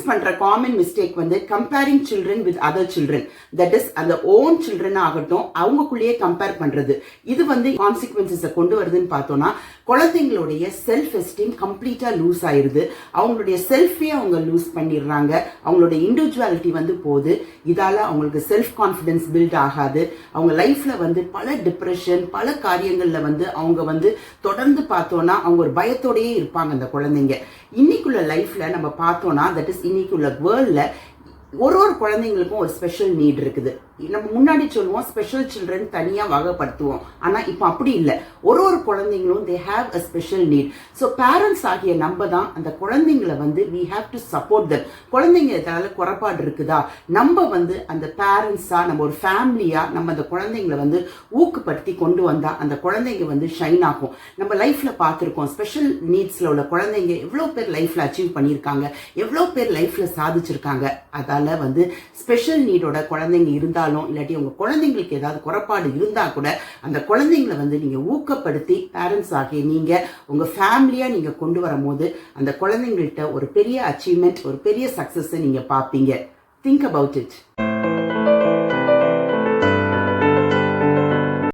பண்ற common mistake வந்து comparing children with other children, that is அந்த ஓன் சில்ட்ரன் ஆகட்டும் அவங்களுக்குள்ளேயே கம்பேர் பண்றது. இது வந்து கான்சிக்வன்சஸை கொண்டு வருதுன்னு பார்த்தோம்னா குழந்தைங்களுடைய செல்ஃப் எஸ்டீம் கம்ப்ளீட்டா லூஸ் ஆயிருது. அவங்களுடைய செல்ஃபே அவங்க லூஸ் பண்ணிடுறாங்க. அவங்களுடைய இண்டிவிஜுவாலிட்டி வந்து போகுது. இதால அவங்களுக்கு செல்ஃப் கான்ஃபிடன்ஸ் பில்ட் ஆகாது. அவங்க லைஃப்ல வந்து பல டிப்ரெஷன், பல காரியங்கள்ல வந்து அவங்க வந்து தொடர்ந்து பார்த்தோம்னா அவங்க ஒரு பயத்தோடயே இருப்பாங்க அந்த குழந்தைங்க. இன்னைக்குள்ள லைஃப்ல நம்ம பார்த்தோம்னா தட் இஸ் இன்னைக்குள்ள வேர்ல்ட்ல ஒரு குழந்தைங்களுக்கும் ஒரு ஸ்பெஷல் நீட் இருக்குது. நம்ம முன்னாடி சொல்லுவோம் ஸ்பெஷல் சில்ட்ரன் தனியா வகைப்படுத்துவோம். ஆனா இப்ப அப்படி இல்லை. ஒரு குழந்தைங்களும் they have a special need. So parents ஆகிய நம்ம தான் அந்த குழந்தைங்களை வந்து we have to support them. குழந்தைங்க எதாவது குறைபாடு இருக்குதா, நம்ம வந்து அந்த பேரண்ட்ஸா நம்ம ஒரு ஃபேமிலியா நம்ம அந்த குழந்தைங்களை வந்து ஊக்குப்படுத்தி கொண்டு வந்தா அந்த குழந்தைங்க வந்து ஷைன் ஆகும். நம்ம லைஃப்ல பார்த்துருக்கோம் ஸ்பெஷல் நீட்ஸ்ல உள்ள குழந்தைங்க எவ்வளோ பேர் லைஃப்ல அச்சீவ் பண்ணியிருக்காங்க, எவ்வளோ பேர் லைஃப்ல சாதிச்சிருக்காங்க. அதால வந்து ஸ்பெஷல் நீடோட குழந்தைங்க இருந்தாலும் இல்லாட்டி உங்க குழந்தைங்களுக்கு ஏதாவது குறைபாடு இருந்தா கூட அந்த குழந்தைங்களை வந்து நீங்க ஊக்கப்படுத்தி பேரண்ட்ஸ் ஆகிய நீங்க உங்க ஃபேமிலியா நீங்க கொண்டு வரும்போது அந்த குழந்தைங்கள்ட்ட ஒரு பெரிய அச்சீவ்மெண்ட், ஒரு பெரிய சக்சஸ் நீங்க பார்ப்பீங்க. Think about it.